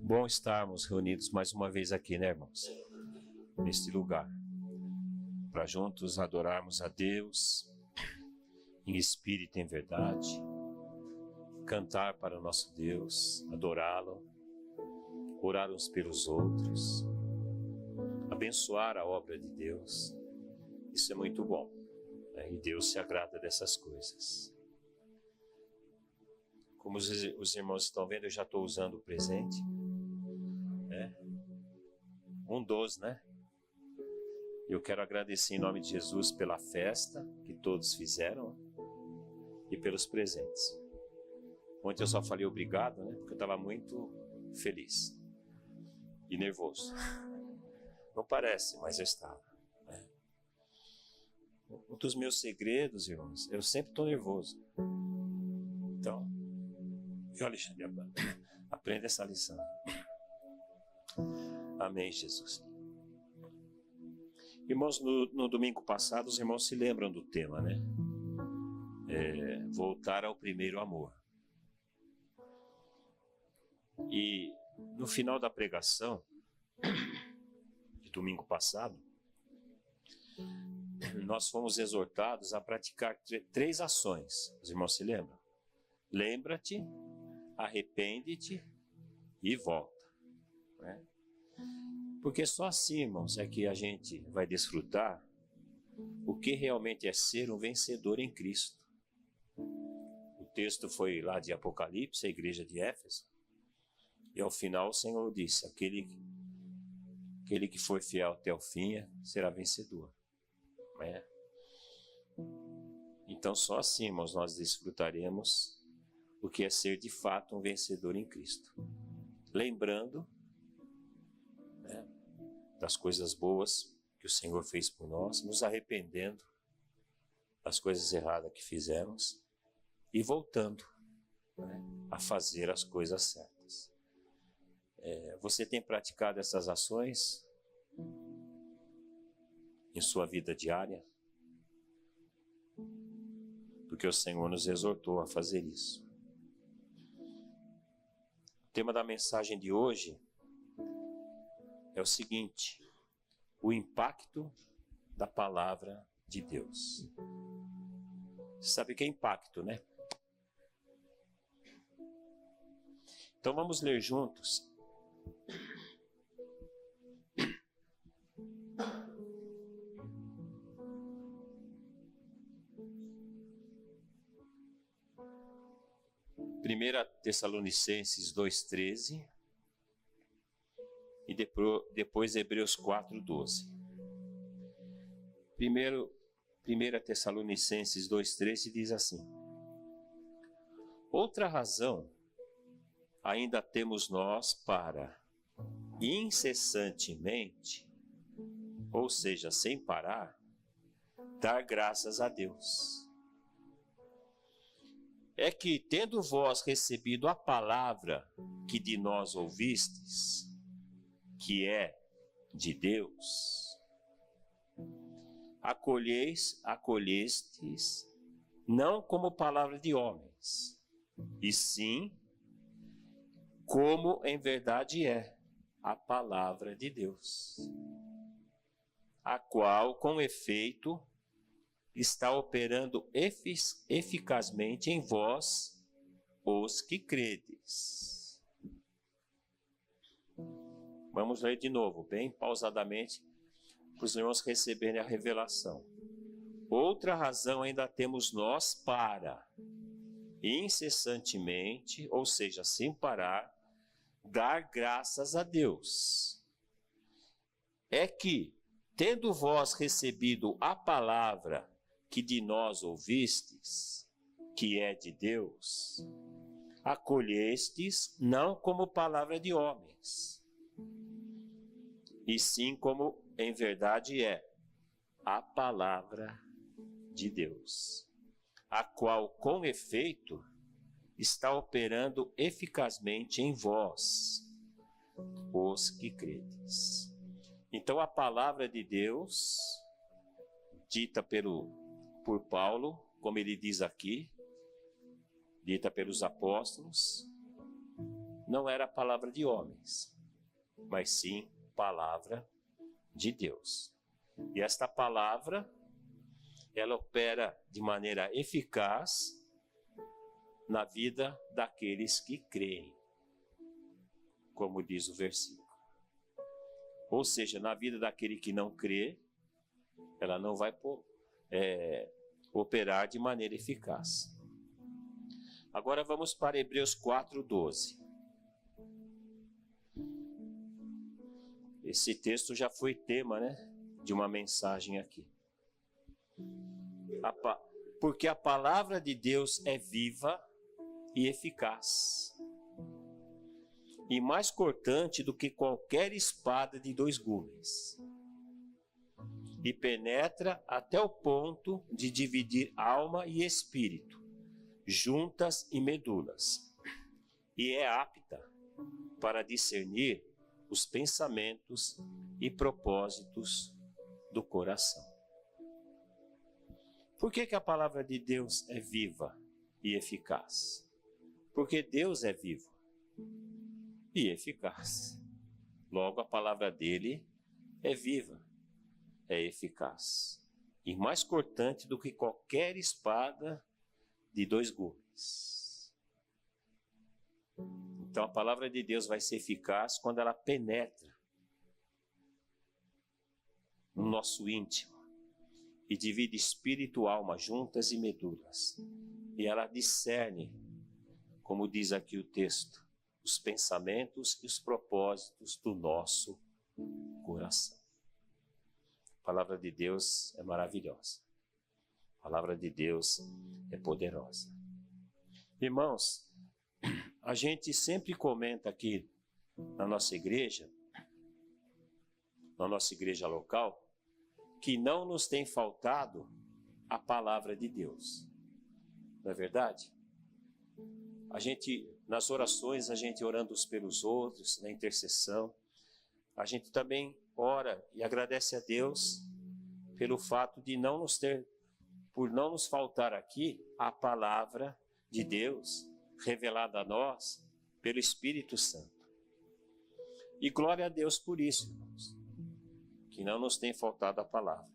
Bom estarmos reunidos mais uma vez aqui, né, irmãos? Neste lugar, para juntos adorarmos a Deus em espírito e em verdade, cantar para o nosso Deus, adorá-lo, orar uns pelos outros, abençoar a obra de Deus. Isso é muito bom, né? E Deus se agrada dessas coisas. Como os irmãos estão vendo, eu já estou usando o presente, né? Um dos, né? Eu quero agradecer em nome de Jesus pela festa que todos fizeram e pelos presentes. Ontem eu só falei obrigado, né? Porque eu estava muito feliz e nervoso. Não parece, mas eu estava, né? Um dos meus segredos, irmãos, eu sempre estou nervoso. Então, Alexandre, aprenda essa lição. Amém, Jesus. Irmãos, no domingo passado, os irmãos se lembram do tema, né? Voltar ao primeiro amor. E no final da pregação de domingo passado, nós fomos exortados a praticar 3 ações. Os irmãos se lembram? Lembra-te, arrepende-te e volta, né? Porque só assim, irmãos, é que a gente vai desfrutar o que realmente é ser um vencedor em Cristo. O texto foi lá de Apocalipse, a igreja de Éfeso, e ao final o Senhor disse: aquele que for fiel até o fim será vencedor, né? Então só assim, irmãos, nós desfrutaremos o que é ser de fato um vencedor em Cristo. Lembrando, né, das coisas boas que o Senhor fez por nós, nos arrependendo das coisas erradas que fizemos e voltando, né, a fazer as coisas certas. Você tem praticado essas ações em sua vida diária? Porque o Senhor nos exortou a fazer isso. O tema da mensagem de hoje é o seguinte: o impacto da palavra de Deus. Você sabe o que é impacto, né? Então vamos ler juntos Primeira Tessalonicenses 2,13 e depois Hebreus 4,12. Primeira Tessalonicenses 2,13 diz assim: outra razão ainda temos nós para incessantemente, ou seja, sem parar, dar graças a Deus. É que, tendo vós recebido a palavra que de nós ouvistes, que é de Deus, acolhestes não como palavra de homens, e sim como em verdade é a palavra de Deus, a qual, com efeito, está operando eficazmente em vós, os que credes. Vamos ler de novo, bem pausadamente, para os irmãos receberem a revelação. Outra razão ainda temos nós para, incessantemente, ou seja, sem parar, dar graças a Deus. É que, tendo vós recebido a palavra que de nós ouvistes, que é de Deus, acolhestes não como palavra de homens, e sim como em verdade é a palavra de Deus, a qual com efeito está operando eficazmente em vós, os que credes. Então a palavra de Deus, dita por Paulo, como ele diz aqui, dita pelos apóstolos, não era palavra de homens, mas sim palavra de Deus. E esta palavra, ela opera de maneira eficaz na vida daqueles que creem, como diz o versículo. Ou seja, na vida daquele que não crê, ela não vai operar de maneira eficaz. Agora vamos para Hebreus 4:12. Esse texto já foi tema, de uma mensagem aqui. Porque a palavra de Deus é viva e eficaz, e mais cortante do que qualquer espada de 2 gumes, e penetra até o ponto de dividir alma e espírito, juntas e medulas, e é apta para discernir os pensamentos e propósitos do coração. Por que a palavra de Deus é viva e eficaz? Porque Deus é vivo e eficaz. Logo, a palavra dele é viva, é eficaz, e mais cortante do que qualquer espada de 2 gumes. Então, a palavra de Deus vai ser eficaz quando ela penetra no nosso íntimo e divide espírito e alma juntas e medulas. E ela discerne, como diz aqui o texto, os pensamentos e os propósitos do nosso coração. A palavra de Deus é maravilhosa. A palavra de Deus é poderosa. Irmãos, a gente sempre comenta aqui na nossa igreja local, que não nos tem faltado a palavra de Deus. Não é verdade? A gente, nas orações, a gente orando uns pelos outros, na intercessão, a gente também ora e agradece a Deus pelo fato de por não nos faltar aqui a palavra de Deus revelada a nós pelo Espírito Santo. E glória a Deus por isso, irmãos, que não nos tem faltado a palavra.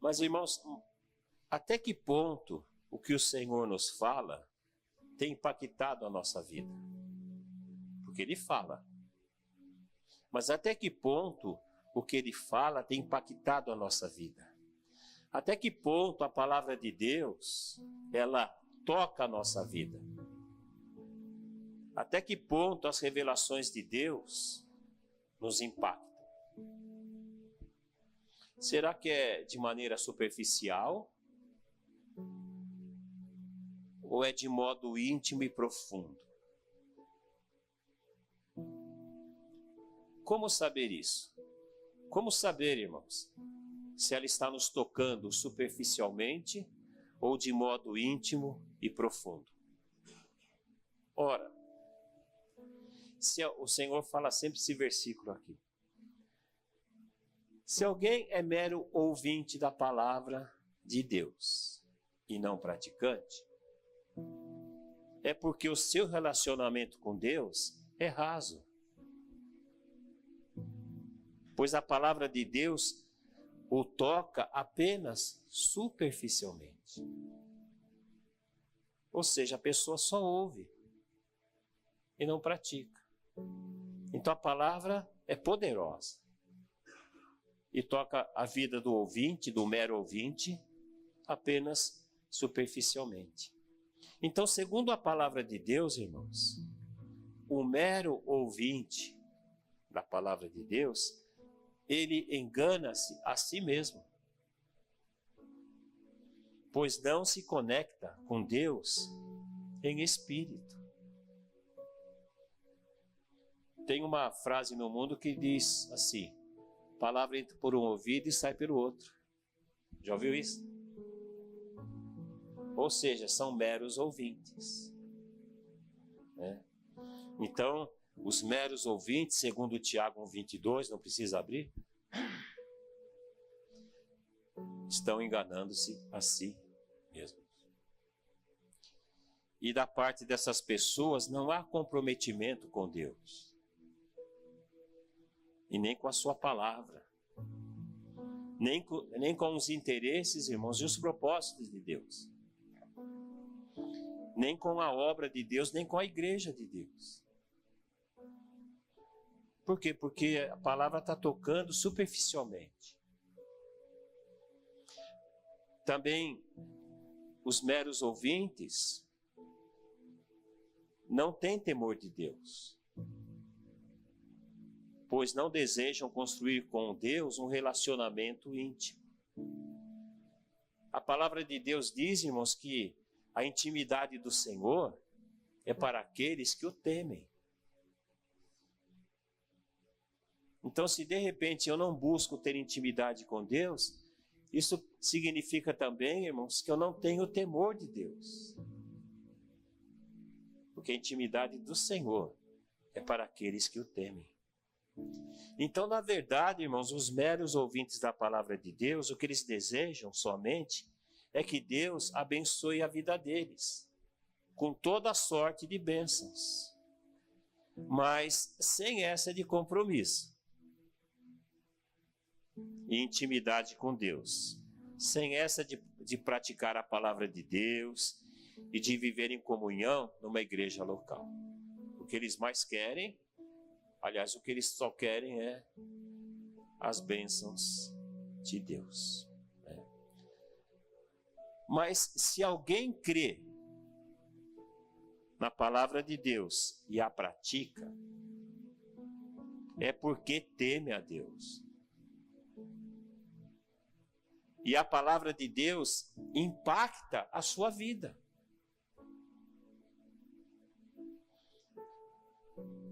Mas, irmãos, até que ponto o que o Senhor nos fala tem impactado a nossa vida? Porque Ele fala. Mas até que ponto o que Ele fala tem impactado a nossa vida? Até que ponto a palavra de Deus, ela toca a nossa vida? Até que ponto as revelações de Deus nos impactam? Será que é de maneira superficial? Ou é de modo íntimo e profundo? Como saber isso? Como saber, irmãos, se ela está nos tocando superficialmente ou de modo íntimo e profundo? Ora, o Senhor fala sempre esse versículo aqui. Se alguém é mero ouvinte da palavra de Deus e não praticante, é porque o seu relacionamento com Deus é raso. Pois a palavra de Deus o toca apenas superficialmente. Ou seja, a pessoa só ouve e não pratica. Então a palavra é poderosa e toca a vida do ouvinte, do mero ouvinte, apenas superficialmente. Então, segundo a palavra de Deus, irmãos, o mero ouvinte da palavra de Deus, ele engana-se a si mesmo, pois não se conecta com Deus em espírito. Tem uma frase no mundo que diz assim: palavra entra por um ouvido e sai pelo outro. Já ouviu isso? Ou seja, são meros ouvintes. Então, os meros ouvintes, segundo Tiago 1:22, não precisa abrir, estão enganando-se a si mesmos. E da parte dessas pessoas não há comprometimento com Deus. E nem com a sua palavra. Nem com os interesses, irmãos, e os propósitos de Deus. Nem com a obra de Deus, nem com a igreja de Deus. Por quê? Porque a palavra está tocando superficialmente. Também os meros ouvintes não têm temor de Deus, pois não desejam construir com Deus um relacionamento íntimo. A palavra de Deus diz, irmãos, que a intimidade do Senhor é para aqueles que o temem. Então, se de repente eu não busco ter intimidade com Deus, isso significa também, irmãos, que eu não tenho temor de Deus. Porque a intimidade do Senhor é para aqueles que o temem. Então, na verdade, irmãos, os meros ouvintes da palavra de Deus, o que eles desejam somente é que Deus abençoe a vida deles, com toda a sorte de bênçãos, mas sem essa de compromisso e intimidade com Deus, sem essa de praticar a palavra de Deus e de viver em comunhão numa igreja local. O que eles mais querem, aliás, o que eles só querem é as bênçãos de Deus. Mas se alguém crê na palavra de Deus e a pratica, é porque teme a Deus. E a palavra de Deus impacta a sua vida.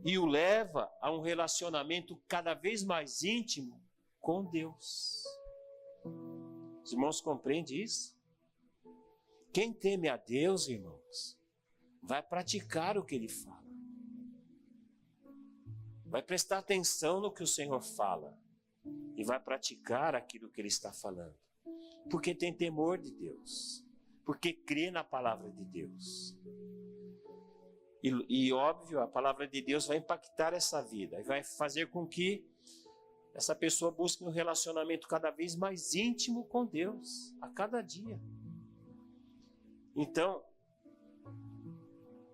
E o leva a um relacionamento cada vez mais íntimo com Deus. Os irmãos compreendem isso? Quem teme a Deus, irmãos, vai praticar o que Ele fala. Vai prestar atenção no que o Senhor fala. E vai praticar aquilo que Ele está falando. Porque tem temor de Deus. Porque crê na palavra de Deus. E óbvio, a palavra de Deus vai impactar essa vida. E vai fazer com que essa pessoa busque um relacionamento cada vez mais íntimo com Deus. A cada dia. Então,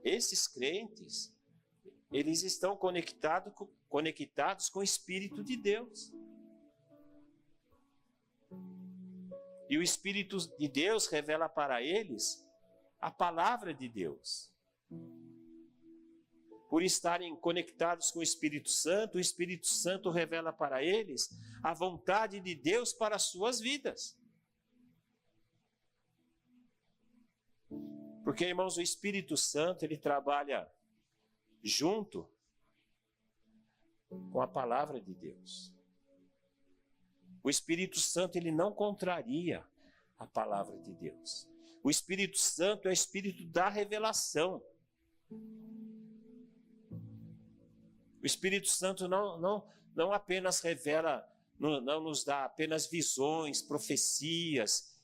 esses crentes, eles estão conectados com o Espírito de Deus. E o Espírito de Deus revela para eles a palavra de Deus. Por estarem conectados com o Espírito Santo revela para eles a vontade de Deus para as suas vidas. Porque, irmãos, o Espírito Santo, ele trabalha junto com a palavra de Deus. O Espírito Santo, ele não contraria a palavra de Deus. O Espírito Santo é o Espírito da revelação. O Espírito Santo não apenas revela, não nos dá apenas visões, profecias,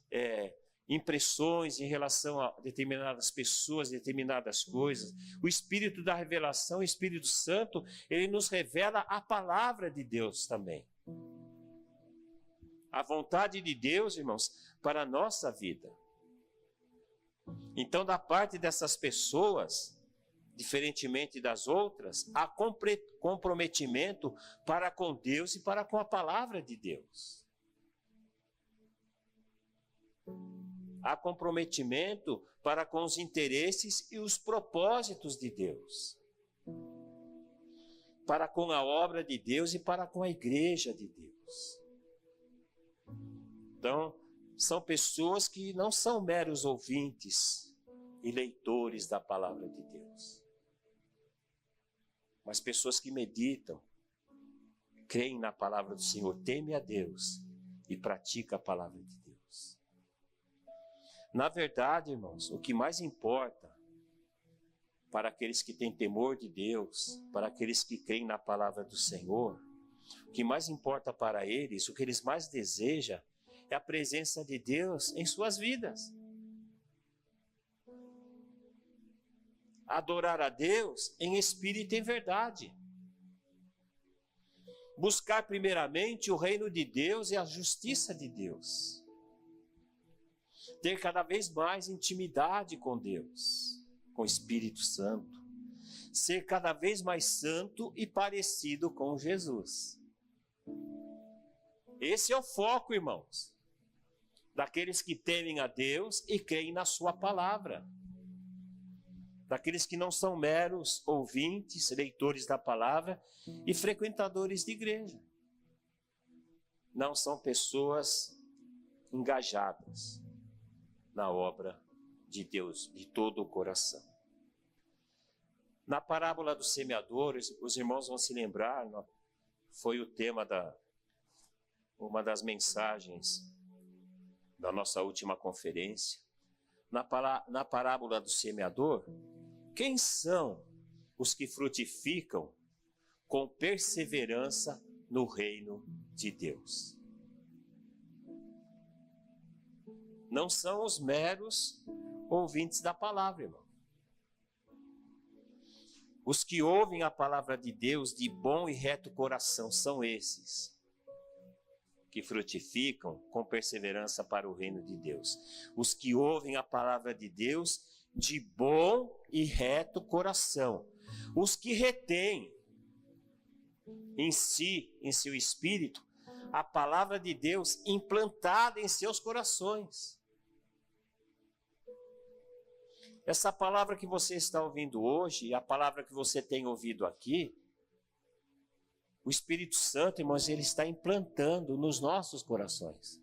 impressões em relação a determinadas pessoas, determinadas coisas. O Espírito da revelação, o Espírito Santo, ele nos revela a palavra de Deus também. A vontade de Deus, irmãos, para a nossa vida. Então, da parte dessas pessoas, diferentemente das outras, há comprometimento para com Deus e para com a palavra de Deus. Há comprometimento para com os interesses e os propósitos de Deus. Para com a obra de Deus e para com a igreja de Deus. Então, são pessoas que não são meros ouvintes e leitores da palavra de Deus. Mas pessoas que meditam, creem na palavra do Senhor, temem a Deus e praticam a palavra de Deus. Na verdade, irmãos, o que mais importa para aqueles que têm temor de Deus, para aqueles que creem na palavra do Senhor, o que mais importa para eles, o que eles mais desejam, é a presença de Deus em suas vidas. Adorar a Deus em espírito e em verdade. Buscar primeiramente o reino de Deus e a justiça de Deus. Ter cada vez mais intimidade com Deus, com o Espírito Santo. Ser cada vez mais santo e parecido com Jesus. Esse é o foco, irmãos, daqueles que temem a Deus e creem na sua palavra. Daqueles que não são meros ouvintes, leitores da palavra e frequentadores de igreja. Não são pessoas engajadas na obra de Deus de todo o coração. Na parábola dos semeadores, os irmãos vão se lembrar, foi o tema uma das mensagens da nossa última conferência. Na parábola do semeador, quem são os que frutificam com perseverança no reino de Deus? Não são os meros ouvintes da palavra, irmão. Os que ouvem a palavra de Deus de bom e reto coração são esses que frutificam com perseverança para o reino de Deus. Os que ouvem a palavra de Deus de bom e reto coração. Os que retêm em si, em seu espírito, a palavra de Deus implantada em seus corações. Essa palavra que você está ouvindo hoje, a palavra que você tem ouvido aqui, o Espírito Santo, irmãos, ele está implantando nos nossos corações.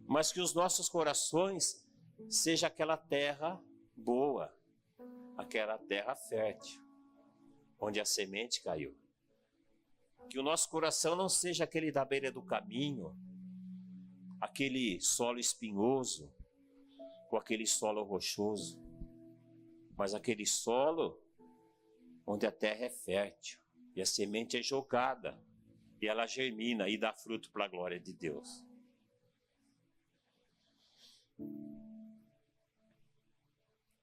Mas que os nossos corações seja aquela terra boa, aquela terra fértil, onde a semente caiu. Que o nosso coração não seja aquele da beira do caminho, aquele solo espinhoso, ou aquele solo rochoso, mas aquele solo onde a terra é fértil, e a semente é jogada, e ela germina e dá fruto para a glória de Deus.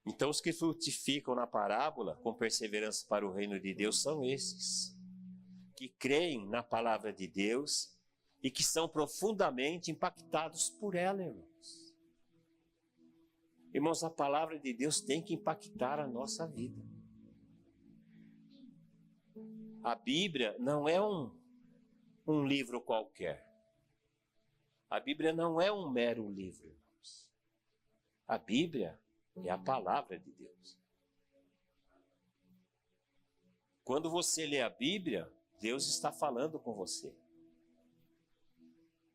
Então, os que frutificam na parábola com perseverança para o reino de Deus são esses, que creem na palavra de Deus e que são profundamente impactados por ela, irmãos. Irmãos, a palavra de Deus tem que impactar a nossa vida. A Bíblia não é um livro qualquer. A Bíblia não é um mero livro, irmãos. A Bíblia é a palavra de Deus. Quando você lê a Bíblia, Deus está falando com você.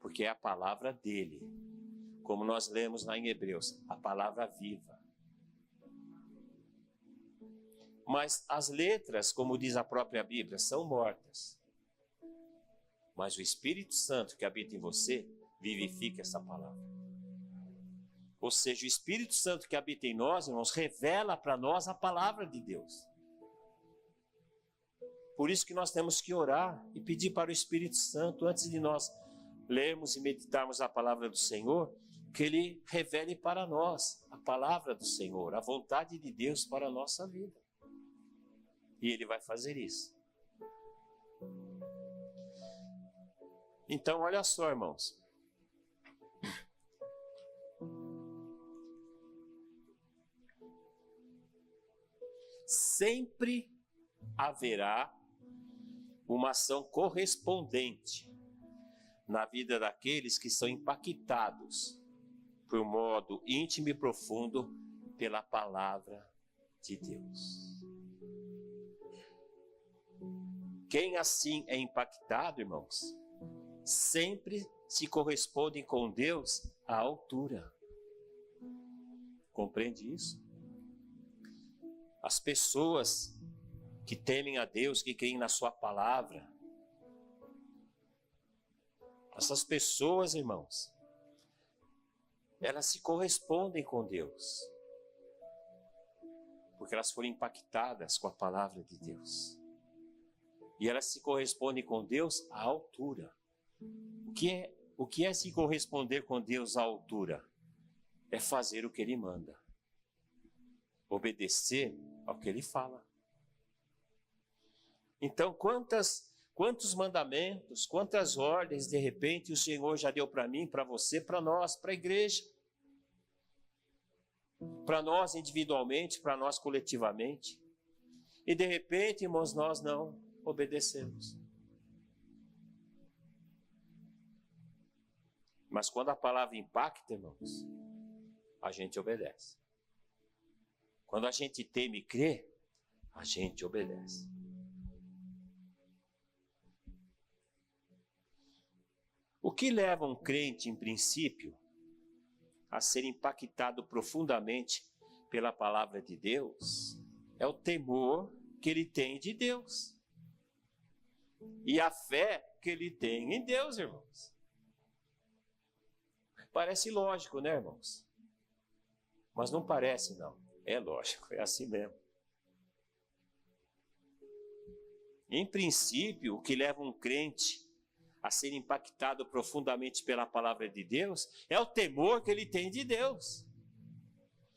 Porque é a palavra dele. Como nós lemos lá em Hebreus, a palavra viva. Mas as letras, como diz a própria Bíblia, são mortas. Mas o Espírito Santo que habita em você, vivifica essa palavra. Ou seja, o Espírito Santo que habita em nós, irmãos, revela para nós a palavra de Deus. Por isso que nós temos que orar e pedir para o Espírito Santo, antes de nós lermos e meditarmos a palavra do Senhor, que Ele revele para nós a palavra do Senhor, a vontade de Deus para a nossa vida. E Ele vai fazer isso. Então, olha só, irmãos. Sempre haverá uma ação correspondente na vida daqueles que são impactados por modo íntimo e profundo pela palavra de Deus. Quem assim é impactado, irmãos, sempre se corresponde com Deus à altura. Compreende isso? As pessoas que temem a Deus, que creem na sua palavra, essas pessoas, irmãos, elas se correspondem com Deus, porque elas foram impactadas com a palavra de Deus. E elas se correspondem com Deus à altura. O que é se corresponder com Deus à altura? é fazer o que ele manda. Obedecer ao que ele fala. Então, quantos mandamentos, quantas ordens, de repente, o Senhor já deu para mim, para você, para nós, para a igreja. Para nós individualmente, para nós coletivamente. E de repente, irmãos, nós não obedecemos. Mas quando a palavra impacta, irmãos, a gente obedece. Quando a gente teme e crê, a gente obedece. O que leva um crente, em princípio, a ser impactado profundamente pela palavra de Deus é o temor que ele tem de Deus e a fé que ele tem em Deus, irmãos. Parece lógico, né, irmãos? Mas não parece, não. É lógico, é assim mesmo. Em princípio, o que leva um crente a ser impactado profundamente pela palavra de Deus é o temor que ele tem de Deus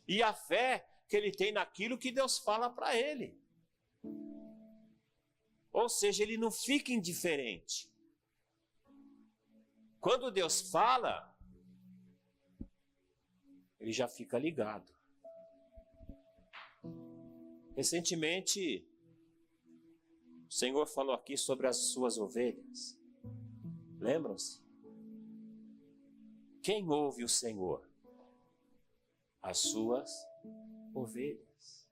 e a fé que ele tem naquilo que Deus fala para ele. Ou seja, ele não fica indiferente. Quando Deus fala, ele já fica ligado. Recentemente, o Senhor falou aqui sobre as suas ovelhas. Lembram-se? Quem ouve o Senhor? As suas ovelhas.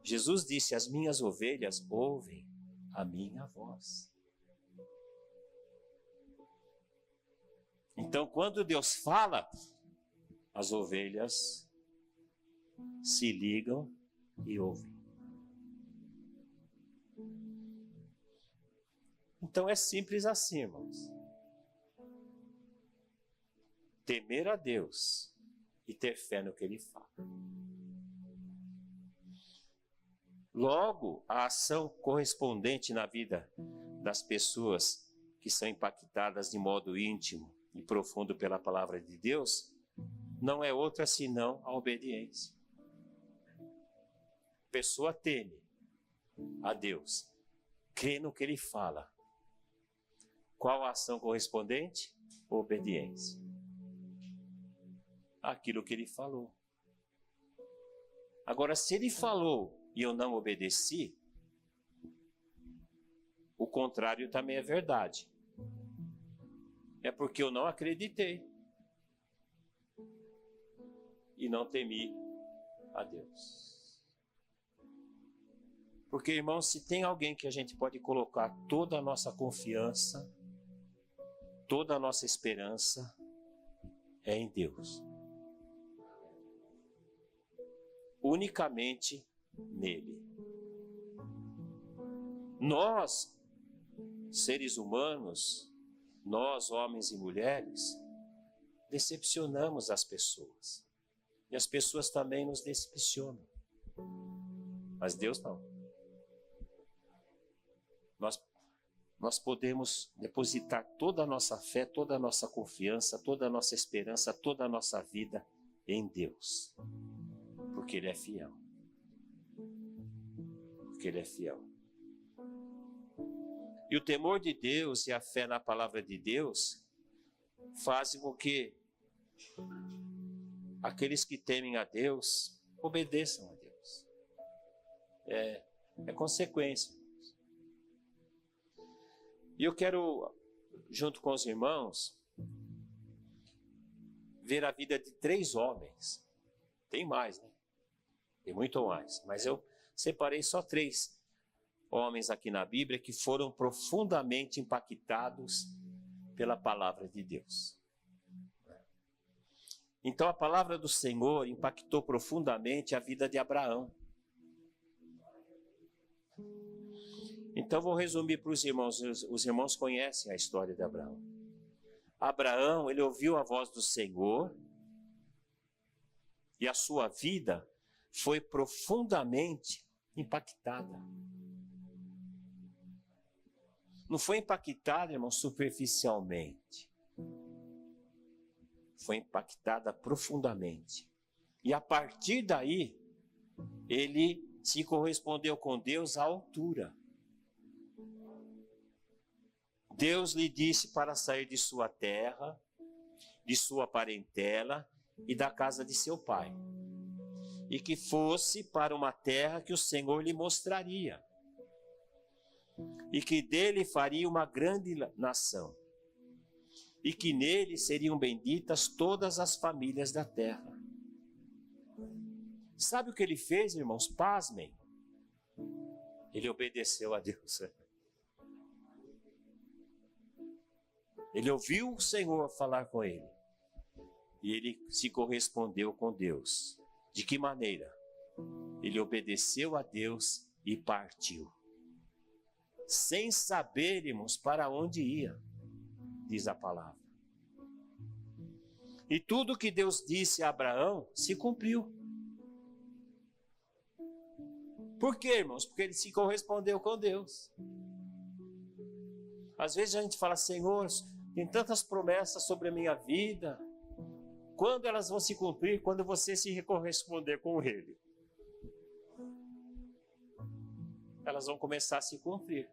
Jesus disse: as minhas ovelhas ouvem a minha voz. Então, quando Deus fala, as ovelhas se ligam e ouvem. Então é simples assim, irmãos. Temer a Deus e ter fé no que Ele fala. Logo, a ação correspondente na vida das pessoas que são impactadas de modo íntimo e profundo pela palavra de Deus, não é outra senão a obediência. A pessoa teme a Deus, crê no que Ele fala. Qual a ação correspondente? Obediência. Aquilo que Ele falou. Agora, se Ele falou e eu não obedeci, o contrário também é verdade. É porque eu não acreditei e não temi a Deus. Porque, irmãos, se tem alguém que a gente pode colocar toda a nossa confiança, toda a nossa esperança, é em Deus. Unicamente nele. Nós, seres humanos, nós, homens e mulheres, decepcionamos as pessoas. E as pessoas também nos decepcionam. Mas Deus não. Nós podemos depositar toda a nossa fé, toda a nossa confiança, toda a nossa esperança, toda a nossa vida em Deus. Porque Ele é fiel. Porque Ele é fiel. E o temor de Deus e a fé na palavra de Deus fazem com que aqueles que temem a Deus obedeçam a Deus. É consequência. E eu quero, junto com os irmãos, ver a vida de 3 homens. Tem mais, né? Tem muito mais. Mas eu separei só 3 homens aqui na Bíblia que foram profundamente impactados pela palavra de Deus. Então a palavra do Senhor impactou profundamente a vida de Abraão. Então vou resumir para os irmãos. Os irmãos conhecem a história de Abraão. Abraão, ele ouviu a voz do Senhor e a sua vida foi profundamente impactada. Não foi impactada, irmão, superficialmente. foi impactada profundamente. E a partir daí, ele se correspondeu com Deus à altura. Deus lhe disse para sair de sua terra, de sua parentela e da casa de seu pai, e que fosse para uma terra que o Senhor lhe mostraria, e que dele faria uma grande nação, e que nele seriam benditas todas as famílias da terra. Sabe o que ele fez, irmãos? Pasmem. Ele obedeceu a Deus. Ele ouviu o Senhor falar com ele. E ele se correspondeu com Deus. De que maneira? Ele obedeceu a Deus e partiu. Sem sabermos para onde ia, diz a palavra. E tudo que Deus disse a Abraão se cumpriu. Por quê, irmãos? Porque ele se correspondeu com Deus. Às vezes a gente fala, Senhor, tem tantas promessas sobre a minha vida. Quando elas vão se cumprir? Quando você se corresponder com Ele. Elas vão começar a se cumprir.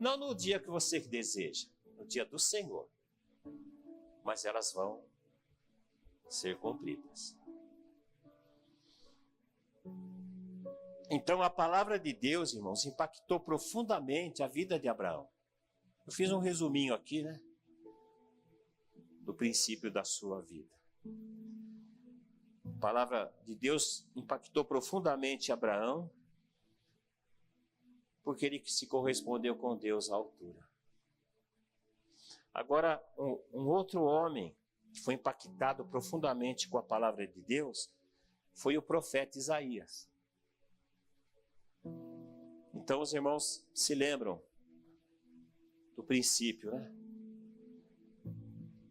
Não no dia que você deseja, no dia do Senhor. Mas elas vão ser cumpridas. Então a palavra de Deus, irmãos, impactou profundamente a vida de Abraão. Eu fiz um resuminho aqui, né? Do princípio da sua vida. A palavra de Deus impactou profundamente Abraão, porque ele se correspondeu com Deus à altura. Agora, um outro homem que foi impactado profundamente com a palavra de Deus foi o profeta Isaías. Então os irmãos se lembram do princípio, né?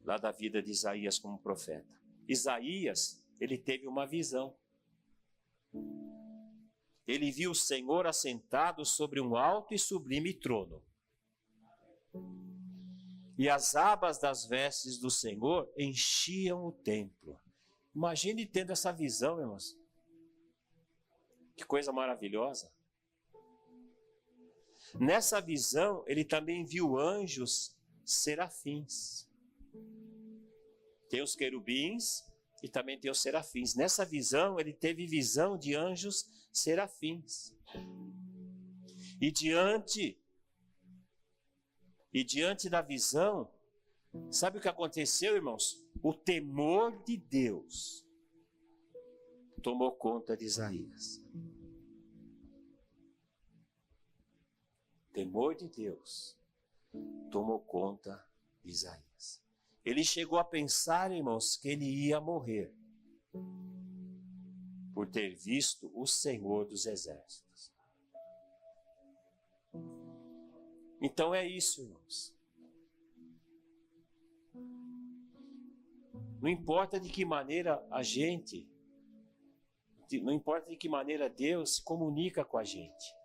Lá da vida de Isaías como profeta. Isaías, ele teve uma visão. Ele viu o Senhor assentado sobre um alto e sublime trono. E as abas das vestes do Senhor enchiam o templo. Imagine tendo essa visão, irmãos. Que coisa maravilhosa. Nessa visão, ele também viu anjos serafins. Tem os querubins e também tem os serafins. Nessa visão, ele teve visão de anjos serafins. E diante da visão, sabe o que aconteceu, irmãos? O temor de Deus tomou conta de Isaías. O temor de Deus tomou conta de Isaías. Ele chegou a pensar, irmãos, que ele ia morrer por ter visto o Senhor dos Exércitos. Então é isso, irmãos. Não importa de que maneira não importa de que maneira Deus se comunica com a gente.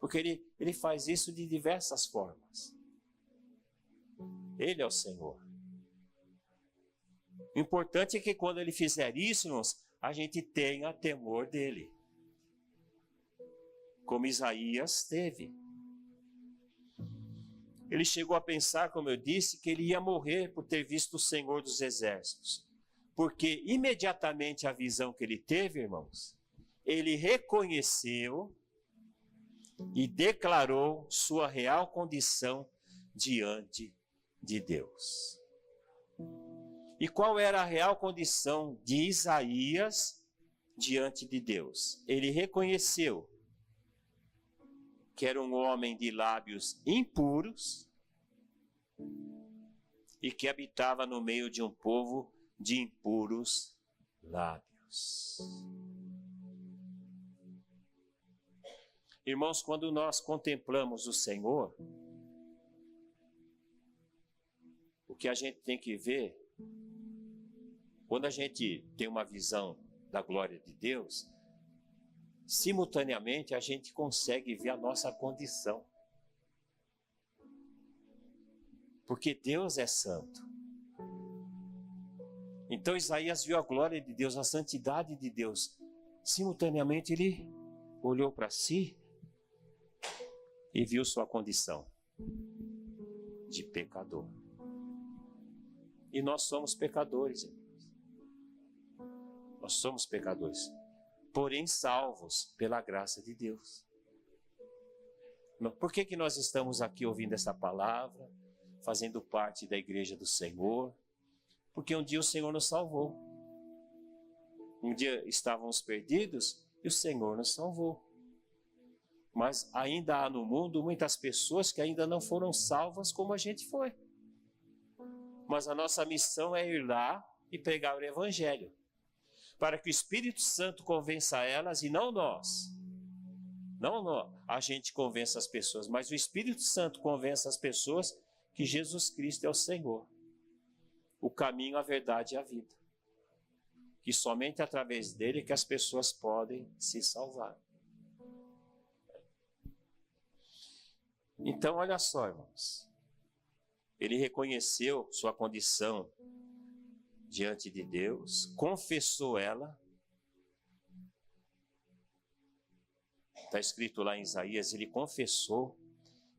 Porque ele faz isso de diversas formas. Ele é o Senhor. O importante é que quando ele fizer isso, irmãos, a gente tenha temor dele. Como Isaías teve. Ele chegou a pensar, como eu disse, que ele ia morrer por ter visto o Senhor dos Exércitos. Porque imediatamente a visão que ele teve, irmãos, ele reconheceu e declarou sua real condição diante de Deus. E qual era a real condição de Isaías diante de Deus? Ele reconheceu que era um homem de lábios impuros e que habitava no meio de um povo de impuros lábios. Irmãos, quando nós contemplamos o Senhor, o que a gente tem que ver, quando a gente tem uma visão da glória de Deus, simultaneamente a gente consegue ver a nossa condição. Porque Deus é santo. Então Isaías viu a glória de Deus, a santidade de Deus. Simultaneamente ele olhou para si e viu sua condição de pecador. E nós somos pecadores, irmãos. Nós somos pecadores, porém salvos pela graça de Deus. Por que nós estamos aqui ouvindo essa palavra, fazendo parte da igreja do Senhor? Porque um dia o Senhor nos salvou. Um dia estávamos perdidos e o Senhor nos salvou. Mas ainda há no mundo muitas pessoas que ainda não foram salvas como a gente foi. Mas a nossa missão é ir lá e pregar o Evangelho, para que o Espírito Santo convença elas e não nós. Não nós, a gente convença as pessoas, mas o Espírito Santo convença as pessoas que Jesus Cristo é o Senhor, o caminho, a verdade e a vida. Que somente através dele que as pessoas podem se salvar. Então, olha só, irmãos. Ele reconheceu sua condição diante de Deus, confessou ela. Está escrito lá em Isaías, ele confessou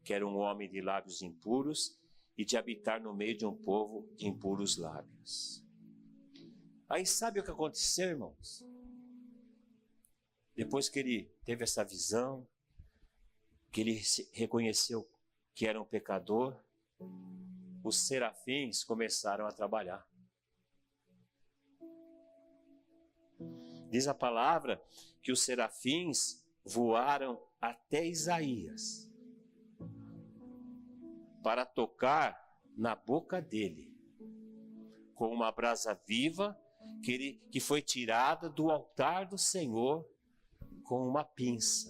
que era um homem de lábios impuros e de habitar no meio de um povo de impuros lábios. Aí sabe o que aconteceu, irmãos? Depois que ele teve essa visão, que ele reconheceu que era um pecador, os serafins começaram a trabalhar. Diz a palavra que os serafins voaram até Isaías para tocar na boca dele com uma brasa viva que foi tirada do altar do Senhor com uma pinça,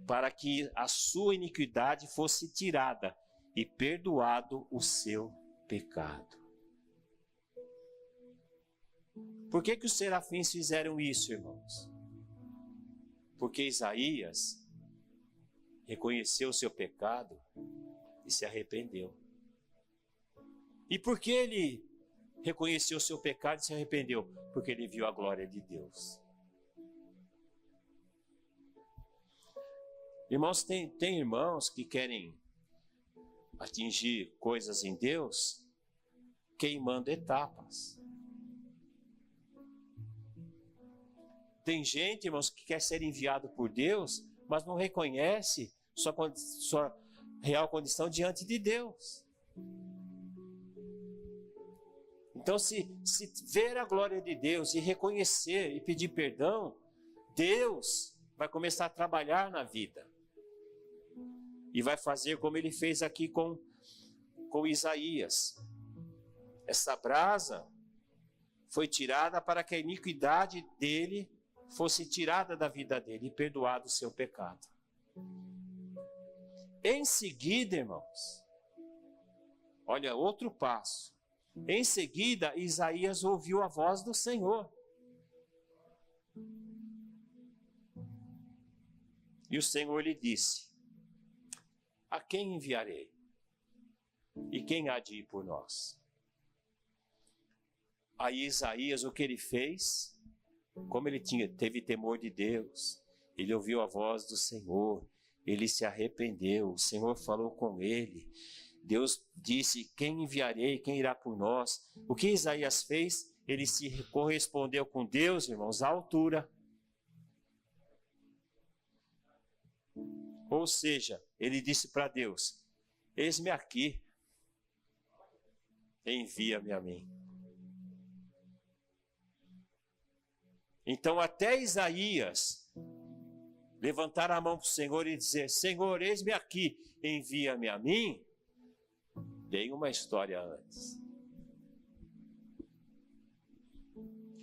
para que a sua iniquidade fosse tirada e perdoado o seu pecado. Por que os serafins fizeram isso, irmãos? Porque Isaías reconheceu o seu pecado e se arrependeu. E por que ele reconheceu o seu pecado e se arrependeu? Porque ele viu a glória de Deus. Irmãos, tem irmãos que querem atingir coisas em Deus queimando etapas. Tem gente, irmãos, que quer ser enviado por Deus, mas não reconhece sua real condição diante de Deus. Então, se ver a glória de Deus e reconhecer e pedir perdão, Deus vai começar a trabalhar na vida. E vai fazer como ele fez aqui com Isaías. Essa brasa foi tirada para que a iniquidade dele fosse tirada da vida dele e perdoado o seu pecado. Em seguida, irmãos, olha, outro passo. Em seguida, Isaías ouviu a voz do Senhor. E o Senhor lhe disse: a quem enviarei? E quem há de ir por nós? Aí Isaías, o que ele fez? Como ele teve temor de Deus, ele ouviu a voz do Senhor, ele se arrependeu, o Senhor falou com ele. Deus disse: quem enviarei, quem irá por nós? O que Isaías fez? Ele se correspondeu com Deus, irmãos, à altura. Ou seja, ele disse para Deus: eis-me aqui, envia-me a mim. Então até Isaías levantar a mão para o Senhor e dizer: Senhor, eis-me aqui, envia-me a mim, tem uma história antes.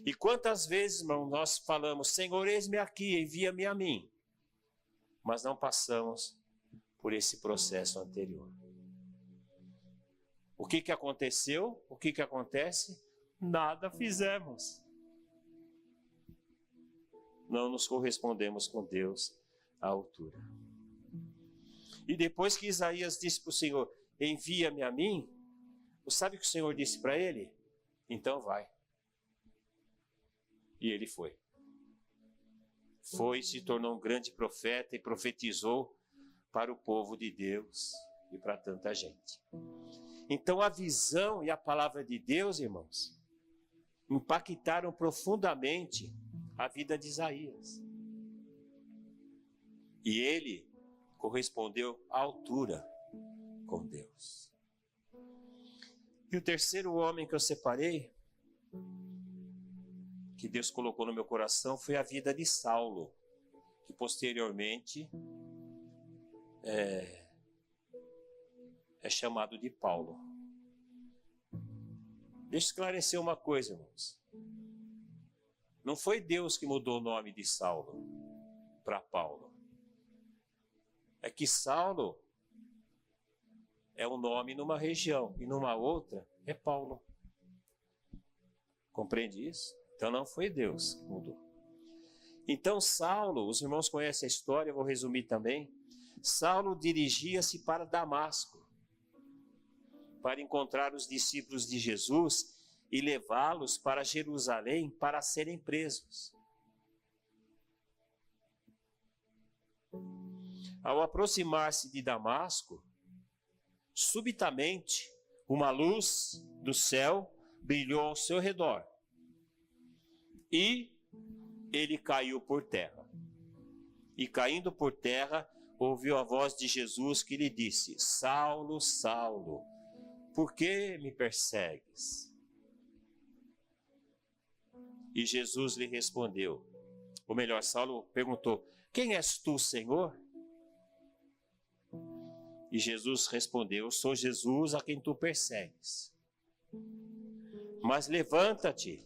E quantas vezes, irmão, nós falamos: Senhor, eis-me aqui, envia-me a mim, mas não passamos por esse processo anterior. O que aconteceu? O que acontece? Nada fizemos. Não nos correspondemos com Deus à altura. E depois que Isaías disse para o Senhor: envia-me a mim, Sabe o que o Senhor disse para ele? Então vai. E ele foi. Foi, se tornou um grande profeta e profetizou para o povo de Deus e para tanta gente. Então a visão e a palavra de Deus, irmãos, impactaram profundamente a vida de Isaías. E ele correspondeu à altura com Deus. E o terceiro homem que eu separei, que Deus colocou no meu coração, foi a vida de Saulo, que posteriormente é chamado de Paulo. Deixa eu esclarecer uma coisa, irmãos. Não foi Deus que mudou o nome de Saulo para Paulo. É que Saulo é um nome numa região e numa outra é Paulo. Compreende isso? Então não foi Deus que mudou. Então Saulo, os irmãos conhecem a história, eu vou resumir também. Saulo dirigia-se para Damasco para encontrar os discípulos de Jesus e levá-los para Jerusalém para serem presos. Ao aproximar-se de Damasco, subitamente uma luz do céu brilhou ao seu redor e ele caiu por terra. E caindo por terra, ouviu a voz de Jesus que lhe disse: Saulo, Saulo, por que me persegues? E Jesus lhe respondeu, ou melhor, Saulo perguntou: quem és tu, Senhor? E Jesus respondeu: eu sou Jesus a quem tu persegues. Mas levanta-te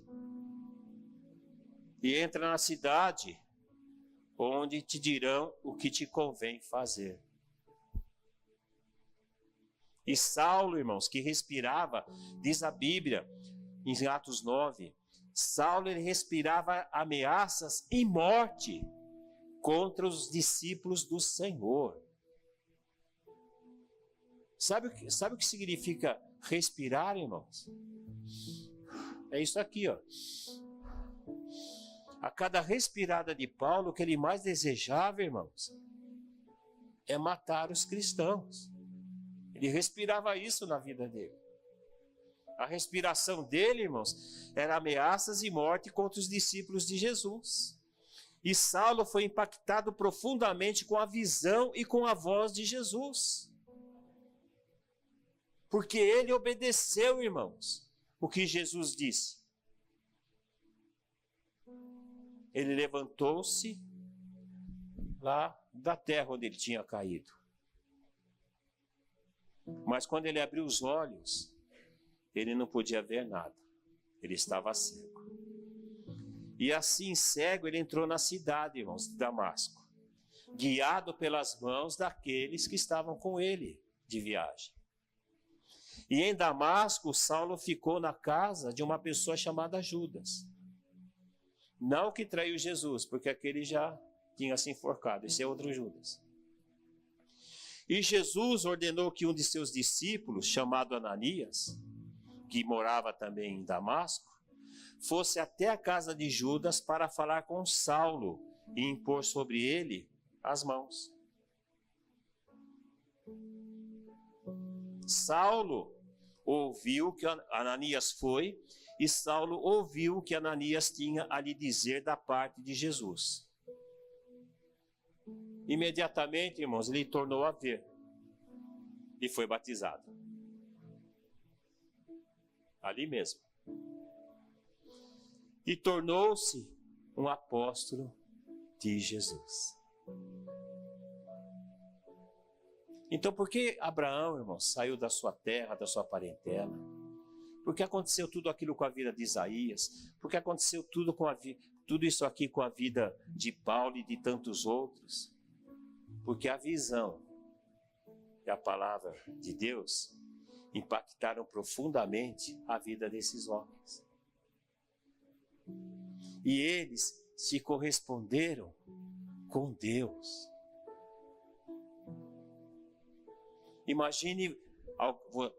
e entra na cidade, onde te dirão o que te convém fazer. E Saulo, irmãos, que respirava, diz a Bíblia, em Atos 9, Saulo ele respirava ameaças e morte contra os discípulos do Senhor. Sabe o que significa respirar, irmãos? É isso aqui, ó. A cada respirada de Paulo, o que ele mais desejava, irmãos, é matar os cristãos. Ele respirava isso na vida dele. A respiração dele, irmãos, era ameaças e morte contra os discípulos de Jesus. E Saulo foi impactado profundamente com a visão e com a voz de Jesus. Porque ele obedeceu, irmãos, o que Jesus disse. Ele levantou-se lá da terra onde ele tinha caído. Mas quando ele abriu os olhos, ele não podia ver nada. Ele estava cego. E assim, cego, ele entrou na cidade, irmãos, de Damasco, guiado pelas mãos daqueles que estavam com ele de viagem. E em Damasco, Saulo ficou na casa de uma pessoa chamada Judas. Não que traiu Jesus, porque aquele já tinha se enforcado. Esse é outro Judas. E Jesus ordenou que um de seus discípulos, chamado Ananias, que morava também em Damasco, fosse até a casa de Judas para falar com Saulo e impor sobre ele as mãos. Saulo ouviu que Ananias foi, e Saulo ouviu o que Ananias tinha a lhe dizer da parte de Jesus. Imediatamente, irmãos, ele tornou a ver e foi batizado. Ali mesmo. E tornou-se um apóstolo de Jesus. Então, por que Abraão, irmãos, saiu da sua terra, da sua parentela? Por que aconteceu tudo aquilo com a vida de Isaías? Por que aconteceu tudo isso aqui com a vida de Paulo e de tantos outros? Porque a visão e a palavra de Deus impactaram profundamente a vida desses homens. E eles se corresponderam com Deus. Imagine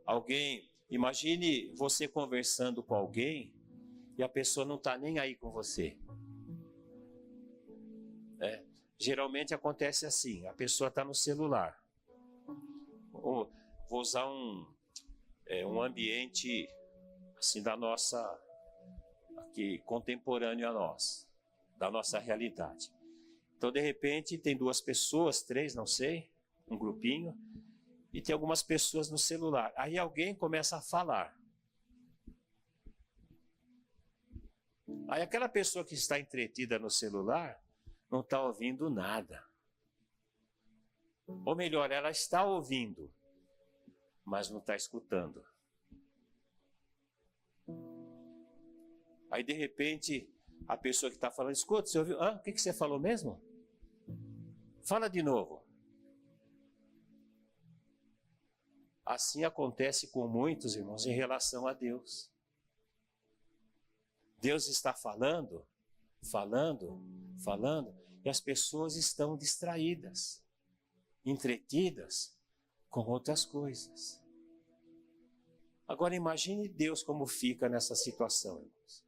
alguém Imagine você conversando com alguém e a pessoa não está nem aí com você. Geralmente acontece assim, a pessoa está no celular. Vou usar um ambiente assim da nossa, aqui, contemporâneo a nós, da nossa realidade. Então, de repente, tem 2 pessoas, 3, não sei, um grupinho, e tem algumas pessoas no celular. Aí alguém começa a falar. Aí aquela pessoa que está entretida no celular não está ouvindo nada. Ou melhor, ela está ouvindo, mas não está escutando. Aí, de repente, a pessoa que está falando, escuta, você ouviu? O que você falou mesmo? Fala de novo. Assim acontece com muitos irmãos em relação a Deus. Deus está falando, e as pessoas estão distraídas, entretidas com outras coisas. Agora imagine Deus como fica nessa situação, irmãos.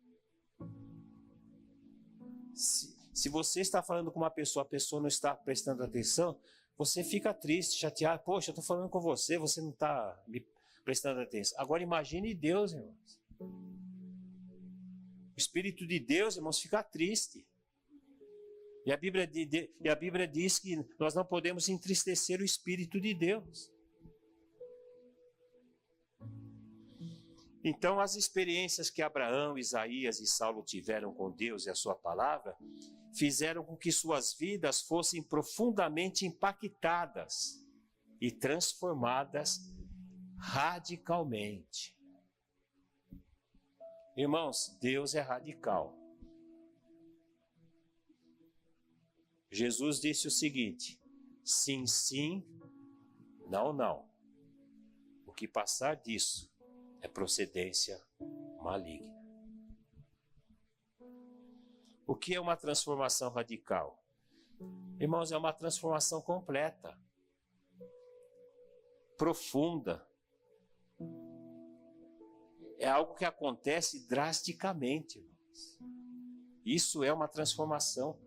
Se você está falando com uma pessoa, a pessoa não está prestando atenção, você fica triste, chateado. Poxa, eu estou falando com você, você não está me prestando atenção. Agora imagine Deus, irmãos. O Espírito de Deus, irmãos, fica triste. E a Bíblia diz que nós não podemos entristecer o Espírito de Deus. Então, as experiências que Abraão, Isaías e Saulo tiveram com Deus e a sua palavra, fizeram com que suas vidas fossem profundamente impactadas e transformadas radicalmente. Irmãos, Deus é radical. Jesus disse o seguinte: sim, sim, não, não. O que passar disso é procedência maligna. O que é uma transformação radical? Irmãos, é uma transformação completa, profunda. É algo que acontece drasticamente, irmãos. Isso é uma transformação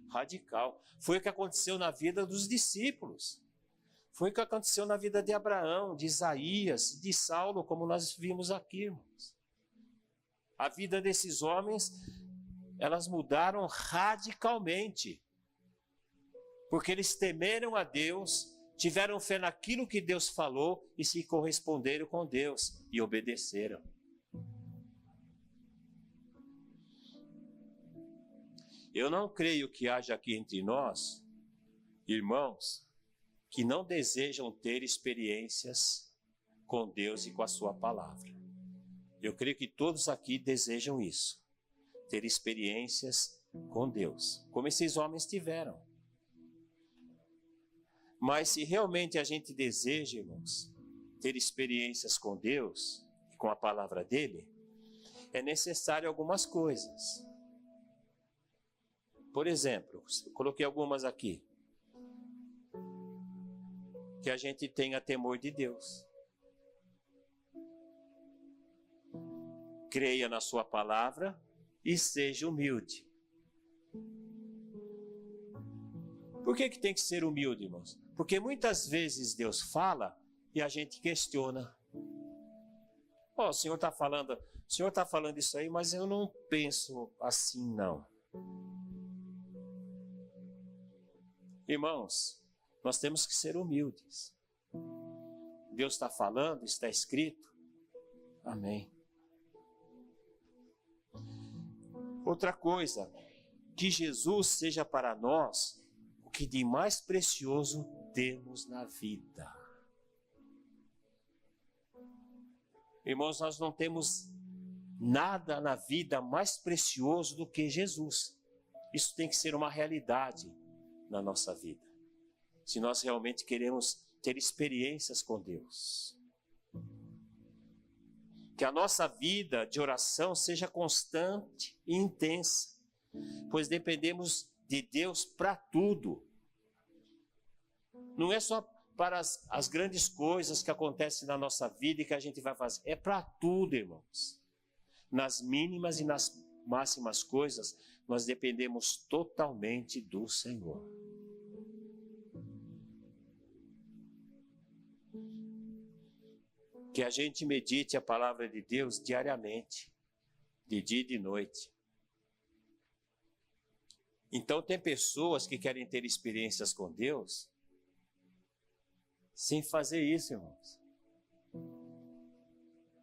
radical. Foi o que aconteceu na vida dos discípulos. Foi o que aconteceu na vida de Abraão, de Isaías, de Saulo, como nós vimos aqui, irmãos. A vida desses homens, elas mudaram radicalmente. Porque eles temeram a Deus, tiveram fé naquilo que Deus falou e se corresponderam com Deus e obedeceram. Eu não creio que haja aqui entre nós, irmãos, que não desejam ter experiências com Deus e com a sua palavra. Eu creio que todos aqui desejam isso, ter experiências com Deus, como esses homens tiveram. Mas se realmente a gente deseja, irmãos, ter experiências com Deus e com a palavra dele, é necessário algumas coisas. Por exemplo, eu coloquei algumas aqui. Que a gente tenha temor de Deus. Creia na sua palavra e seja humilde. Por que tem que ser humilde, irmãos? Porque muitas vezes Deus fala e a gente questiona. O Senhor está falando isso aí, mas eu não penso assim, não. Irmãos, nós temos que ser humildes. Deus está falando, está escrito. Amém. Outra coisa, que Jesus seja para nós o que de mais precioso temos na vida. Irmãos, nós não temos nada na vida mais precioso do que Jesus. Isso tem que ser uma realidade na nossa vida, se nós realmente queremos ter experiências com Deus. Que a nossa vida de oração seja constante e intensa, pois dependemos de Deus para tudo. Não é só para as grandes coisas que acontecem na nossa vida e que a gente vai fazer. É para tudo, irmãos. Nas mínimas e nas máximas coisas, nós dependemos totalmente do Senhor. Que a gente medite a palavra de Deus diariamente, de dia e de noite. Então tem pessoas que querem ter experiências com Deus sem fazer isso, irmãos.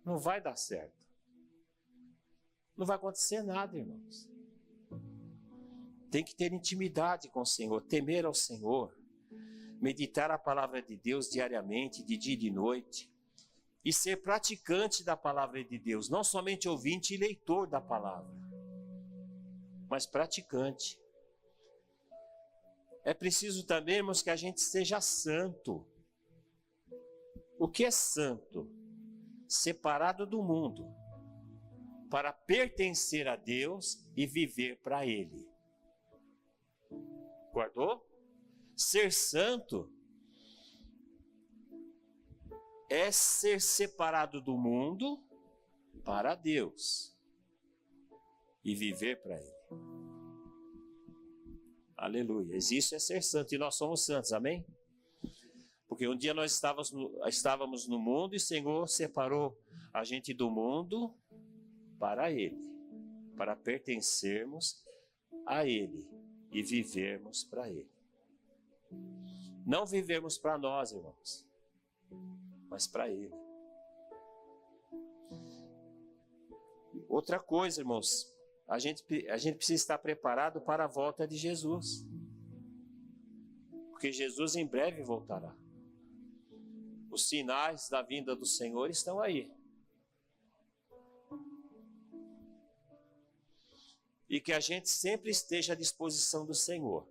Não vai dar certo. Não vai acontecer nada, irmãos. Tem que ter intimidade com o Senhor, temer ao Senhor, meditar a palavra de Deus diariamente, de dia e de noite, e ser praticante da palavra de Deus, não somente ouvinte e leitor da palavra, mas praticante. É preciso também, irmãos, que a gente seja santo. O que é santo? Separado do mundo, para pertencer a Deus e viver para Ele. Guardou? Ser santo é ser separado do mundo para Deus e viver para Ele. Aleluia. Isso é ser santo e nós somos santos, amém? Porque um dia nós estávamos no mundo e o Senhor separou a gente do mundo para Ele, para pertencermos a Ele e vivermos para Ele. Não vivemos para nós, irmãos, mas para Ele. Outra coisa, irmãos, a gente precisa estar preparado para a volta de Jesus, porque Jesus em breve voltará. Os sinais da vinda do Senhor estão aí. E que a gente sempre esteja à disposição do Senhor,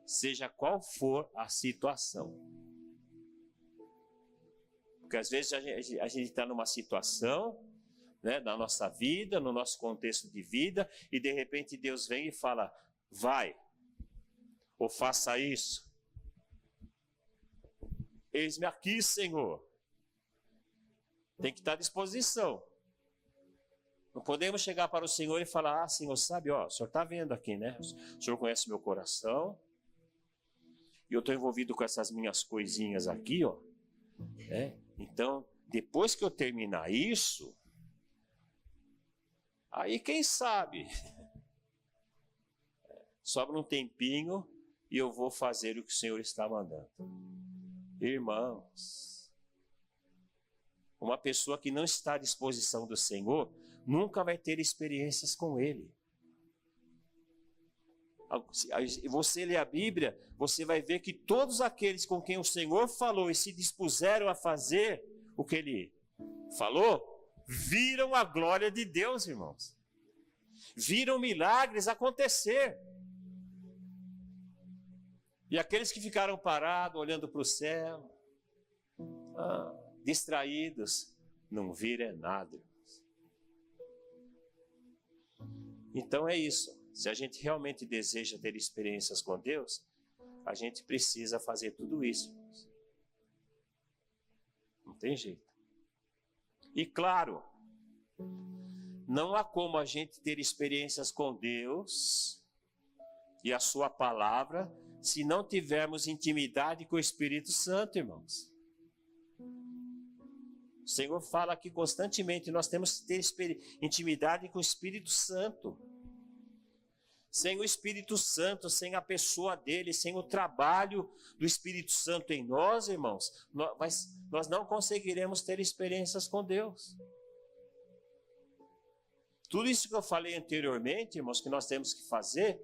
seja qual for a situação. Porque às vezes a gente está numa situação, né, na nossa vida, no nosso contexto de vida, e de repente Deus vem e fala, vai, ou faça isso. Eis-me aqui, Senhor. Tem que estar à disposição. Não podemos chegar para o Senhor e falar, Senhor, sabe, o Senhor está vendo aqui, né? O Senhor conhece meu coração, e eu estou envolvido com essas minhas coisinhas aqui, né? Então, depois que eu terminar isso, aí quem sabe, sobra um tempinho e eu vou fazer o que o Senhor está mandando. Irmãos, uma pessoa que não está à disposição do Senhor nunca vai ter experiências com Ele. Você lê a Bíblia, você vai ver que todos aqueles com quem o Senhor falou e se dispuseram a fazer o que Ele falou, viram a glória de Deus, irmãos. Viram milagres acontecer. E aqueles que ficaram parados, olhando para o céu, distraídos, não viram nada, irmãos. Então é isso. Se a gente realmente deseja ter experiências com Deus, a gente precisa fazer tudo isso, irmãos. Não tem jeito. E claro, não há como a gente ter experiências com Deus e a sua palavra se não tivermos intimidade com o Espírito Santo, irmãos. O Senhor fala aqui constantemente, nós temos que ter intimidade com o Espírito Santo. Sem o Espírito Santo, sem a pessoa dele, sem o trabalho do Espírito Santo em nós, irmãos, nós não conseguiremos ter experiências com Deus. Tudo isso que eu falei anteriormente, irmãos, que nós temos que fazer,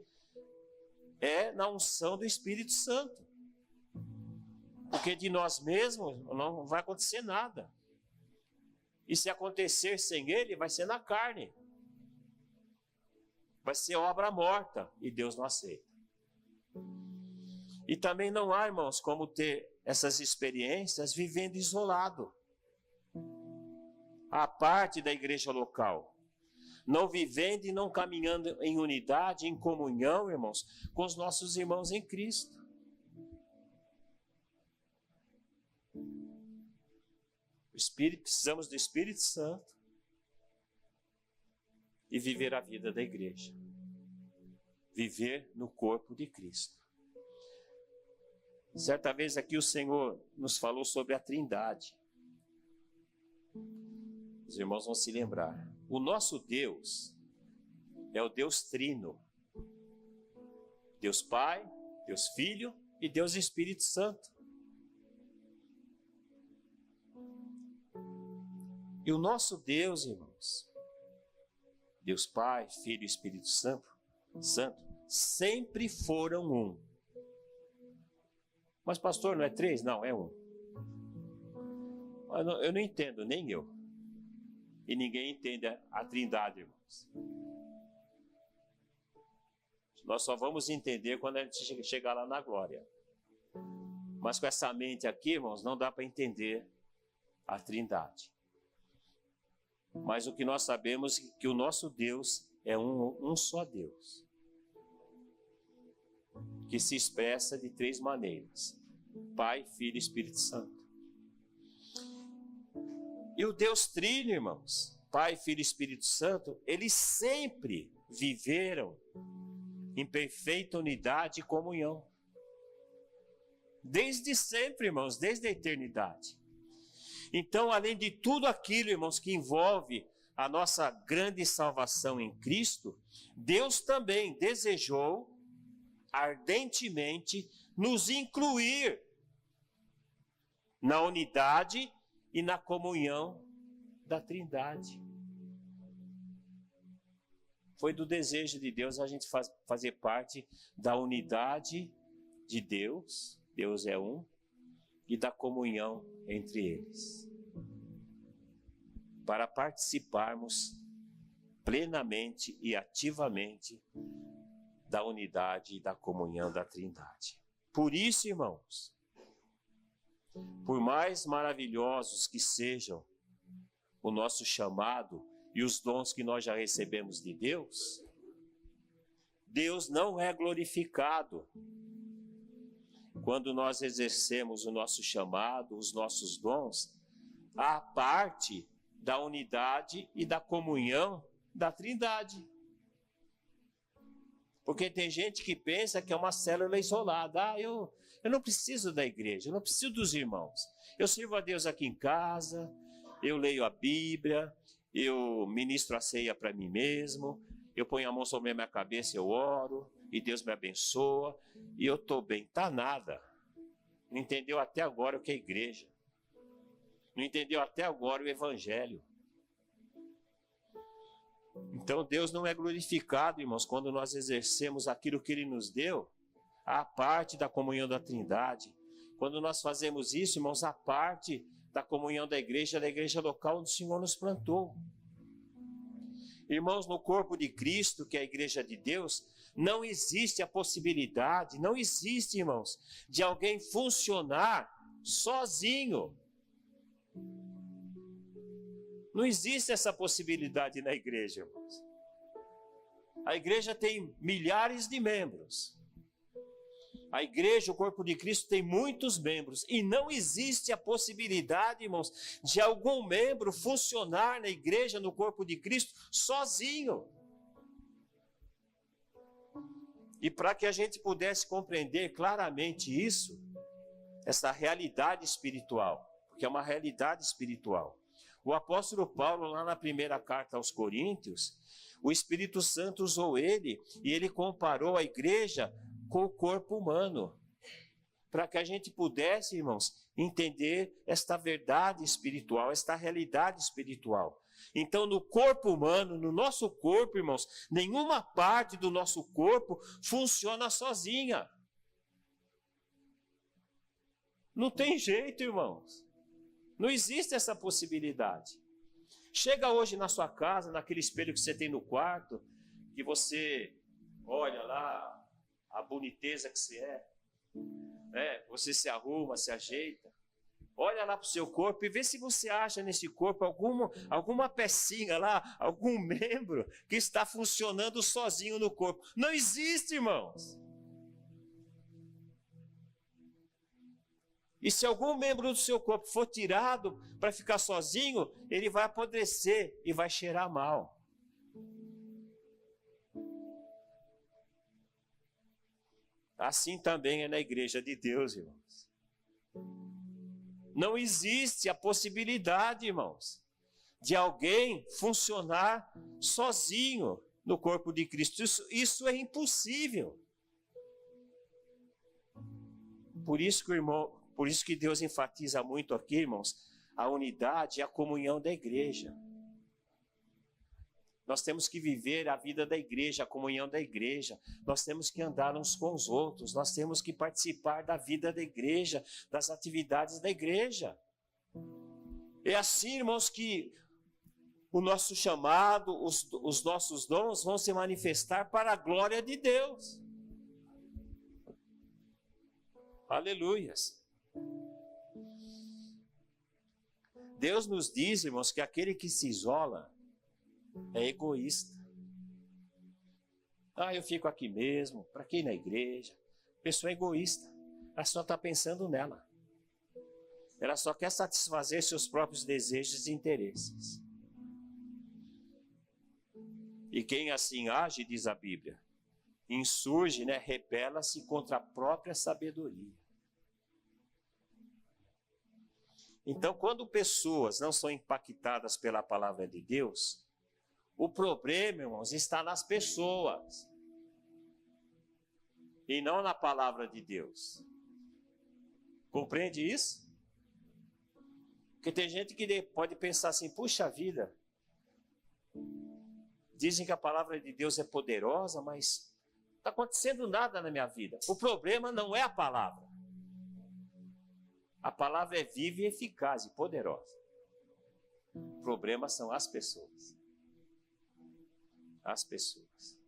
é na unção do Espírito Santo. Porque de nós mesmos não vai acontecer nada. E se acontecer sem Ele, vai ser na carne. Vai ser obra morta e Deus não aceita. E também não há, irmãos, como ter essas experiências vivendo isolado, à parte da igreja local, não vivendo e não caminhando em unidade, em comunhão, irmãos, com os nossos irmãos em Cristo. Precisamos do Espírito Santo e viver a vida da igreja. Viver no corpo de Cristo. Certa vez aqui o Senhor nos falou sobre a Trindade. Os irmãos vão se lembrar. O nosso Deus é o Deus Trino. Deus Pai, Deus Filho e Deus Espírito Santo. E o nosso Deus, irmãos, Deus Pai, Filho e Espírito Santo, sempre foram um. Mas pastor, não é 3? Não, é 1. Eu não entendo, nem eu. E ninguém entende a Trindade, irmãos. Nós só vamos entender quando a gente chegar lá na glória. Mas com essa mente aqui, irmãos, não dá para entender a Trindade. Mas o que nós sabemos é que o nosso Deus é um só Deus, que se expressa de 3 maneiras: Pai, Filho e Espírito Santo. E o Deus Trino, irmãos, Pai, Filho e Espírito Santo, eles sempre viveram em perfeita unidade e comunhão. Desde sempre, irmãos, desde a eternidade. Então, além de tudo aquilo, irmãos, que envolve a nossa grande salvação em Cristo, Deus também desejou ardentemente nos incluir na unidade e na comunhão da Trindade. Foi do desejo de Deus a gente fazer parte da unidade de Deus, Deus é um, e da comunhão entre eles, para participarmos plenamente e ativamente da unidade e da comunhão da Trindade. Por isso, irmãos, por mais maravilhosos que sejam o nosso chamado e os dons que nós já recebemos de Deus, Deus não é glorificado quando nós exercemos o nosso chamado, os nossos dons, à parte da unidade e da comunhão da Trindade. Porque tem gente que pensa que é uma célula isolada. Eu não preciso da igreja, eu não preciso dos irmãos. Eu sirvo a Deus aqui em casa, eu leio a Bíblia, eu ministro a ceia para mim mesmo, eu ponho a mão sobre a minha cabeça, eu oro, e Deus me abençoa, e eu estou bem. Tá nada. Não entendeu até agora o que é igreja. Não entendeu até agora o evangelho. Então Deus não é glorificado, irmãos, quando nós exercemos aquilo que Ele nos deu, à parte da comunhão da Trindade. Quando nós fazemos isso, irmãos, à parte da comunhão da igreja local onde o Senhor nos plantou. Irmãos, no corpo de Cristo, que é a igreja de Deus, não existe a possibilidade, não existe, irmãos, de alguém funcionar sozinho. Não existe essa possibilidade na igreja, irmãos. A igreja tem milhares de membros. A igreja, o corpo de Cristo, tem muitos membros. E não existe a possibilidade, irmãos, de algum membro funcionar na igreja, no corpo de Cristo, sozinho. E para que a gente pudesse compreender claramente isso, essa realidade espiritual, porque é uma realidade espiritual. O apóstolo Paulo, lá na primeira carta aos Coríntios, o Espírito Santo usou ele e ele comparou a igreja com o corpo humano, para que a gente pudesse, irmãos, entender esta verdade espiritual, esta realidade espiritual. Então, no corpo humano, no nosso corpo, irmãos, nenhuma parte do nosso corpo funciona sozinha. Não tem jeito, irmãos. Não existe essa possibilidade. Chega hoje na sua casa, naquele espelho que você tem no quarto, que você olha lá a boniteza que você é, você se arruma, se ajeita, olha lá para o seu corpo e vê se você acha nesse corpo alguma pecinha lá, algum membro que está funcionando sozinho no corpo. Não existe, irmãos. E se algum membro do seu corpo for tirado para ficar sozinho, ele vai apodrecer e vai cheirar mal. Assim também é na igreja de Deus, irmãos. Não existe a possibilidade, irmãos, de alguém funcionar sozinho no corpo de Cristo. Isso é impossível. Por isso que Deus enfatiza muito aqui, irmãos, a unidade e a comunhão da igreja. Nós temos que viver a vida da igreja, a comunhão da igreja. Nós temos que andar uns com os outros. Nós temos que participar da vida da igreja, das atividades da igreja. É assim, irmãos, que o nosso chamado, os nossos dons vão se manifestar para a glória de Deus. Aleluias. Deus nos diz, irmãos, que aquele que se isola é egoísta. Eu fico aqui mesmo, para que ir na igreja? Pessoa egoísta, ela só está pensando nela. Ela só quer satisfazer seus próprios desejos e interesses. E quem assim age, diz a Bíblia, insurge, rebela-se contra a própria sabedoria. Então, quando pessoas não são impactadas pela palavra de Deus, o problema, irmãos, está nas pessoas e não na palavra de Deus. Compreende isso? Porque tem gente que pode pensar assim, puxa vida, dizem que a palavra de Deus é poderosa, mas não está acontecendo nada na minha vida. O problema não é a palavra. A palavra é viva e eficaz e poderosa. O problema são as pessoas. As pessoas.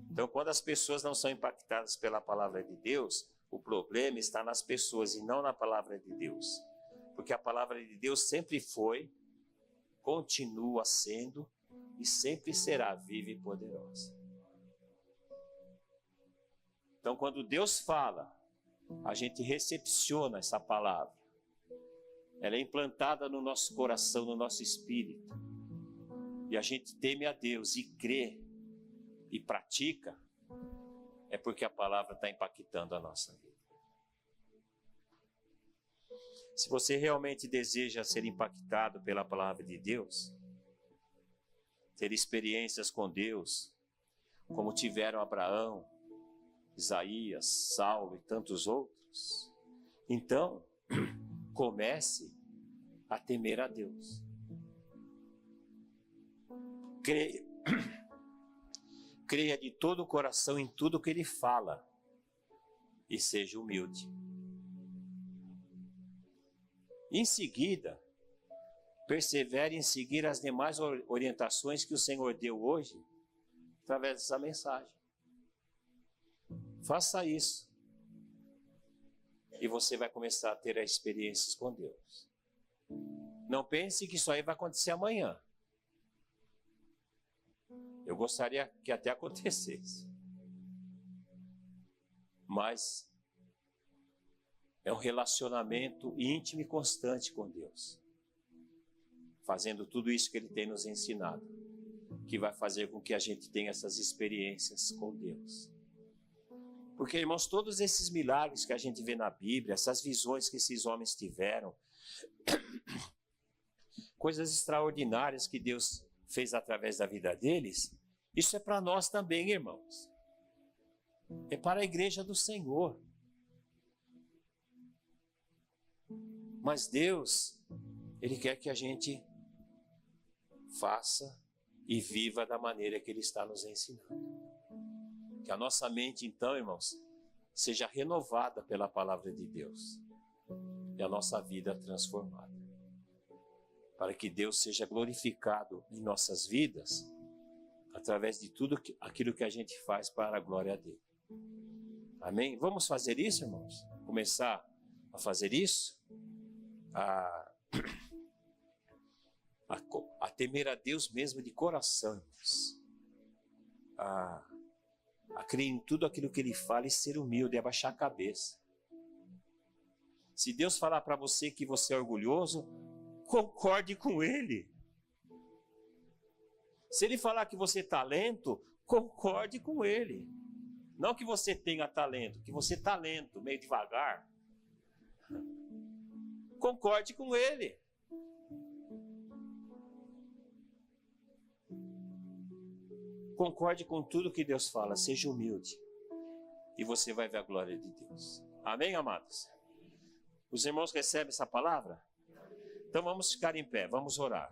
Então, quando as pessoas não são impactadas pela palavra de Deus, o problema está nas pessoas e não na palavra de Deus. Porque a palavra de Deus sempre foi, continua sendo e sempre será viva e poderosa. Então, quando Deus fala, a gente recepciona essa palavra. Ela é implantada no nosso coração, no nosso espírito. E a gente teme a Deus e crê e pratica, é porque a palavra está impactando a nossa vida. Se você realmente deseja ser impactado pela palavra de Deus, ter experiências com Deus, como tiveram Abraão, Isaías, Saulo e tantos outros, então comece a temer a Deus. Creia de todo o coração em tudo que Ele fala e seja humilde. Em seguida, persevere em seguir as demais orientações que o Senhor deu hoje através dessa mensagem. Faça isso e você vai começar a ter experiências com Deus. Não pense que isso aí vai acontecer amanhã. Eu gostaria que até acontecesse. Mas é um relacionamento íntimo e constante com Deus. Fazendo tudo isso que Ele tem nos ensinado, que vai fazer com que a gente tenha essas experiências com Deus. Porque, irmãos, todos esses milagres que a gente vê na Bíblia, essas visões que esses homens tiveram, coisas extraordinárias que Deus fez através da vida deles, isso é para nós também, irmãos. É para a igreja do Senhor. Mas Deus, Ele quer que a gente faça e viva da maneira que Ele está nos ensinando. Que a nossa mente, então, irmãos, seja renovada pela palavra de Deus. E a nossa vida transformada. Para que Deus seja glorificado em nossas vidas, através de tudo aquilo que a gente faz para a glória dele. Amém? Vamos fazer isso, irmãos? Começar a fazer isso? A temer a Deus mesmo de coração, irmãos. A crer em tudo aquilo que Ele fala e ser humilde, abaixar a cabeça. Se Deus falar para você que você é orgulhoso, concorde com Ele. Se Ele falar que você é talento, concorde com Ele. Não que você tenha talento, que você está lento, meio devagar. Concorde com Ele. Concorde com tudo que Deus fala, seja humilde. E você vai ver a glória de Deus. Amém, amados? Os irmãos recebem essa palavra? Então vamos ficar em pé, vamos orar.